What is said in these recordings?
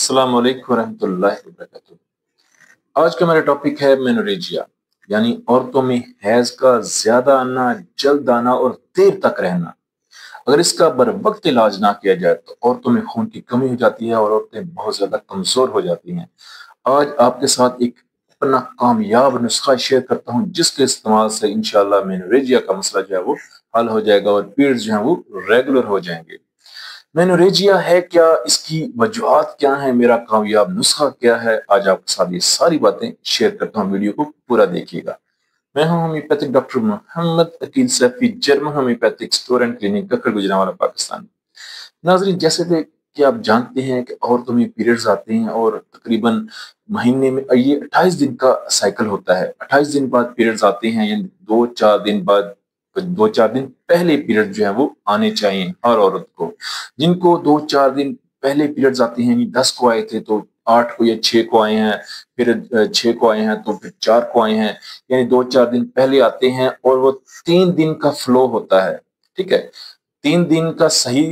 अस्सलाम वालेकुम रहमतुल्लाहि व बरकातुहू। आज का मेरा टॉपिक है मेनोरेजिया, यानी औरतों में हैज का ज्यादा आना, जल्द आना और देर तक रहना। अगर इसका बर वक्त इलाज ना किया जाए तो औरतों में खून की कमी हो जाती है और औरतें बहुत ज्यादा कमजोर हो जाती हैं। आज आपके साथ एक अपना कामयाब नुस्खा शेयर करता हूँ जिसके इस्तेमाल से इंशाल्लाह मेनोरेजिया का मसला जो है वो हल हो जाएगा और पीरियड्स जो है वो रेगुलर हो जाएंगे। मेनोरेजिया है क्या, इसकी वजूहात क्या है, मेरा कामयाब नुस्खा क्या है, आज आपके साथ ये सारी बातें शेयर करता हूँ। वीडियो को पूरा देखिएगा। मैं हूं homeopathic doctor Mohammad Aqeel Saifi, German homeopathic store and clinic, Kakkar Gujranwala, Pakistan. नाजरीन, जैसे कि आप जानते हैं कि औरतों में पीरियड्स आते हैं और तकरीबन महीने में ये 28 दिन का साइकिल होता है। 28 दिन बाद पीरियड्स आते हैं, यानी 2-4 दिन बाद, 2-4 दिन पहले पीरियड जो है वो आने चाहिए हर औरत को। जिनको 2-4 दिन पहले पीरियड्स आते हैं, यानी 10 को आए थे तो 8 को या 6 को आए हैं, फिर 6 को आए हैं तो फिर 4 को आए हैं, यानी 2-4 दिन पहले आते हैं और वो 3 दिन का फ्लो होता है। ठीक है, 3 दिन का सही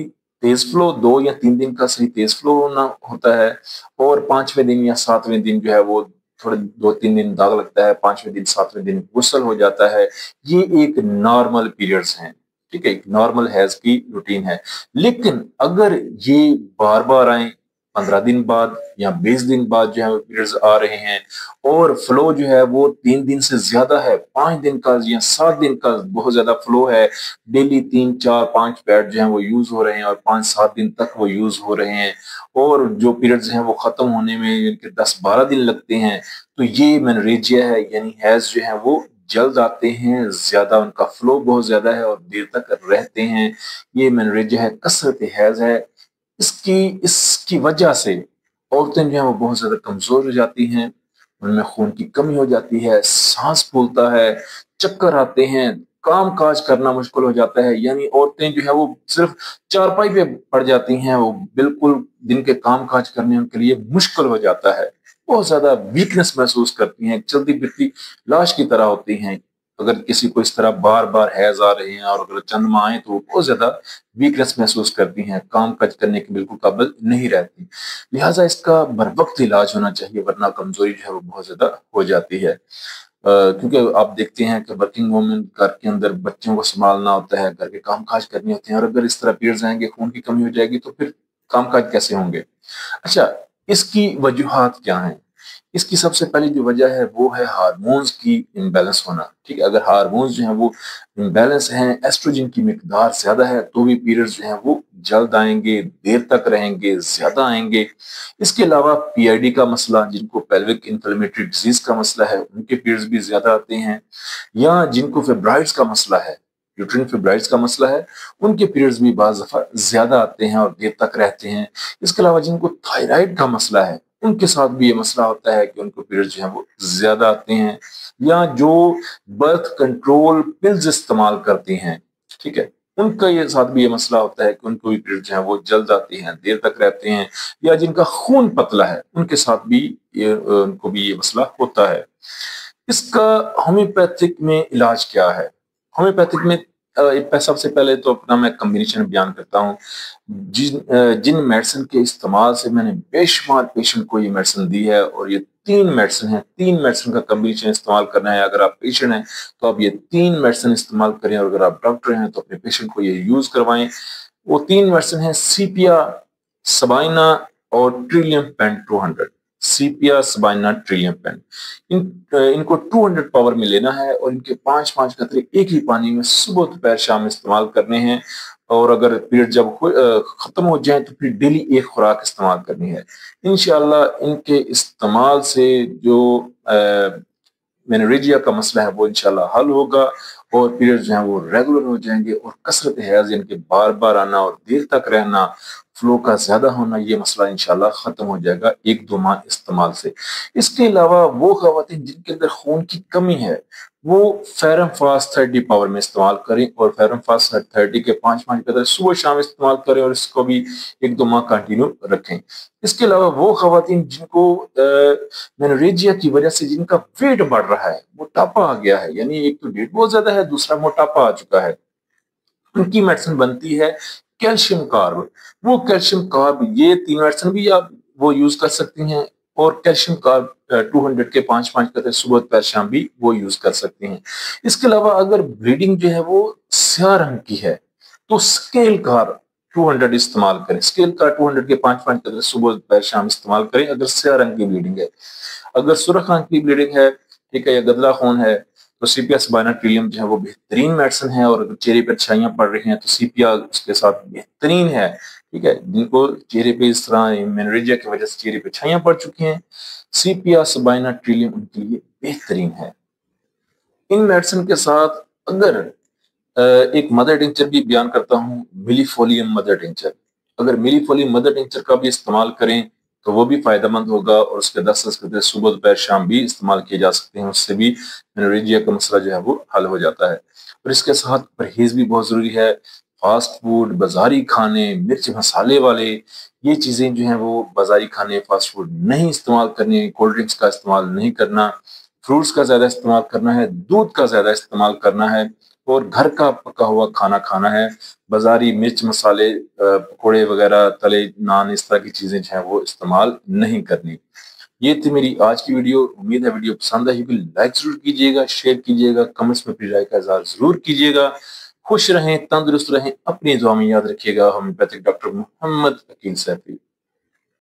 तेज फ्लो, 2 या 3 दिन का सही तेज फ्लो होना होता है, और 5वें दिन या 7वें दिन जो है वो थोड़े 2-3 दिन दाग लगता है, 5वें दिन 7वें दिन गुस्ल हो जाता है। ये एक नॉर्मल पीरियड्स हैं। ठीक है, एक नॉर्मल हैज की रूटीन है। लेकिन अगर ये बार बार आए, 15 दिन बाद या 20 दिन बाद जो है वो पीरियड्स आ रहे हैं और फ्लो जो है वो 3 दिन से ज्यादा है, 5 दिन का या 7 दिन का बहुत ज्यादा फ्लो है, डेली 3-4-5 पैड जो है वो यूज हो रहे हैं और 5-7 दिन तक वो यूज हो रहे हैं, और जो पीरियड्स हैं वो खत्म होने में इनके 10-12 दिन लगते हैं, तो ये मेनोरेजिया है। यानी हैज जो है वो जल्द आते हैं, ज्यादा उनका फ्लो बहुत ज्यादा है और देर तक रहते हैं। ये मेनोरेजिया है, कसरत हैज है। इसकी वजह से औरतें जो है वो बहुत ज्यादा कमजोर हो जाती हैं, उनमें खून की कमी हो जाती है, सांस फूलता है, चक्कर आते हैं, काम काज करना मुश्किल हो जाता है। यानी औरतें जो है वो सिर्फ चारपाई पे पड़ जाती हैं, वो बिल्कुल दिन के काम काज करने उनके लिए मुश्किल हो जाता है। बहुत ज्यादा वीकनेस महसूस करती हैं, चलती फिरती लाश की तरह होती हैं। अगर किसी को इस तरह बार बार हैज आ रहे हैं और अगर चंद माह आए तो वो बहुत ज्यादा वीकनेस महसूस करती हैं, काम काज करने के बिल्कुल काबिल नहीं रहती। लिहाजा इसका बर वक्त इलाज होना चाहिए, वरना कमजोरी जो है वो बहुत ज्यादा हो जाती है। क्योंकि आप देखते हैं कि वर्किंग वुमेन घर के अंदर बच्चों को संभालना होता है, घर के काम काज करने होते हैं, और अगर इस तरह पीरियड्स आएंगे, खून की कमी हो जाएगी, तो फिर काम काज कैसे होंगे। अच्छा, इसकी वजूहात क्या हैं? इसकी सबसे पहली जो वजह है वो है हार्मोन्स की इम्बैलेंस होना। ठीक है, अगर हार्मोन्स जो है वो इम्बैलेंस हैं, एस्ट्रोजन की मिकदार ज्यादा है, तो भी पीरियड्स जो है वो जल्द आएंगे, देर तक रहेंगे, ज्यादा आएंगे। इसके अलावा पीआईडी का मसला, जिनको पेल्विक इन्फ्लेमेटरी डिजीज का मसला है, उनके पीरियड्स भी ज्यादा आते हैं। या जिनको फेब्राइड्स का मसला है, यूट्रिन फेब्राइड्स का मसला है, उनके पीरियड्स भी बाज दफा ज्यादा आते हैं और देर तक रहते हैं। इसके अलावा जिनको थायराइड का मसला है, उनके साथ भी ये मसला होता है कि उनको पीरियड्स जो है वो ज्यादा आते हैं। या जो बर्थ कंट्रोल पिल्स इस्तेमाल करती हैं, ठीक है, उनका ये साथ भी ये मसला होता है कि उनको भी पीरियड्स जो है वो जल्द आती हैं, देर तक रहते हैं। या जिनका खून पतला है, उनके साथ भी उनको भी ये मसला होता है। इसका होम्योपैथिक में इलाज क्या है? होम्योपैथिक में सबसे पहले तो अपना मैं कम्बिनेशन बयान करता हूँ। जिन मेडिसिन के इस्तेमाल से मैंने बेशुमार पेशेंट को ये मेडिसिन दी है, और ये 3 मेडिसिन है, 3 मेडिसिन का कम्बिनेशन इस्तेमाल करना है। अगर आप पेशेंट हैं तो आप ये 3 मेडिसिन इस्तेमाल करें, और अगर आप डॉक्टर हैं तो अपने पेशेंट को ये यूज करवाएं। वो 3 मेडिसिन है सीपिया, सबाइना और ट्रिलियम पेन 200। सीपिया, सबाइना, ट्रिलियम पेन, इनको 200 पावर में लेना है, और इनके 5-5 कतरे एक ही पानी में सुबह दोपहर शाम इस्तेमाल करने हैं। और अगर पीरियड जब खत्म हो जाए तो फिर डेली एक खुराक इस्तेमाल करनी है। इंशाल्लाह इनके इस्तेमाल से जो मेनोरेजिया का मसला है वो इंशाल्लाह हल होगा, और पीरियड जो है वो रेगुलर हो जाएंगे, और कसरत हैज, इनके बार बार आना और देर तक रहना, फ्लो का ज्यादा होना, ये मसला इंशाल्लाह खत्म हो जाएगा 1-2 माह इस्तेमाल से। इसके अलावा वो खवातीन जिनके अंदर खून की कमी है, वो फेरम फास्ट 30 पावर में इस्तेमाल करें, और फेरम फास्ट 30 के 5-5 कदर सुबह शाम इस्तेमाल करें, और इसको भी 1-2 माह कंटिन्यू रखें। इसके अलावा वो खवातीन जिनको मेनोरेजिया की वजह से जिनका वेट बढ़ रहा है, मोटापा आ गया है, यानी एक तो वेट बहुत ज्यादा है, दूसरा मोटापा आ चुका है, उनकी मेडिसिन बनती है कैल्शियम कार्ब। वो कैल्शियम कार्ब, ये 3 मेडिसिन भी आप वो यूज कर सकती हैं, और कैल्शियम कार्ब 200 के 5 कतरे सुबह दोपहर शाम भी वो यूज कर सकती हैं। इसके अलावा अगर ब्लीडिंग जो है वो स्याह रंग की है तो स्केल कार 200 इस्तेमाल करें। स्केल कार 200 के 5 कतरे सुबह दोपहर शाम इस्तेमाल करें अगर स्याह रंग की ब्लीडिंग है। अगर सुर्ख रंग की ब्लीडिंग है, ठीक है, या गदला खून है, तो सीपिया सबाइना ट्रिलियम जो है वो बेहतरीन मेडिसिन है। और अगर चेहरे पर छाइयां पड़ रही हैं तो सीपिया उसके साथ बेहतरीन है। ठीक है, जिनको चेहरे पे इस तरह मेनोरेजिया की वजह से चेहरे पे छाइयां पड़ चुकी हैं, सीपिया सबाइना ट्रिलियम उनके लिए बेहतरीन है। इन मेडिसिन के साथ अगर एक मदर टिंचर भी बयान करता हूँ, मिलीफोलियम मदर टिंचर। अगर मिलीफोलियम मदर टिंचर का भी इस्तेमाल करें तो वो भी फायदेमंद होगा, और उसके 10 कतरे सुबह दोपहर शाम भी इस्तेमाल किए जा सकते हैं। उससे भी मेनोरेजिया का मसला जो है वो हल हो जाता है। और इसके साथ परहेज भी बहुत जरूरी है। फास्ट फूड, बाजारी खाने, मिर्च मसाले वाले ये चीजें जो हैं वो बाजारी खाने, फास्ट फूड नहीं इस्तेमाल करनी, कोल्ड ड्रिंक्स का इस्तेमाल नहीं करना, फ्रूट्स का ज्यादा इस्तेमाल करना है, दूध का ज्यादा इस्तेमाल करना है, और घर का पका हुआ खाना खाना है। बाजारी मिर्च मसाले, पकोड़े वगैरह, तले नान, इस तरह की चीजें जो है वो इस्तेमाल नहीं करनी। ये थी मेरी आज की वीडियो। उम्मीद है वीडियो पसंद आई होगी। लाइक जरूर कीजिएगा, शेयर कीजिएगा, कमेंट्स में अपनी राय का इजहार जरूर कीजिएगा। खुश रहें, तंदुरुस्त रहें, अपनी दुआ में याद रखिएगा। Homeopathic doctor Mohammad Aqeel Saifi.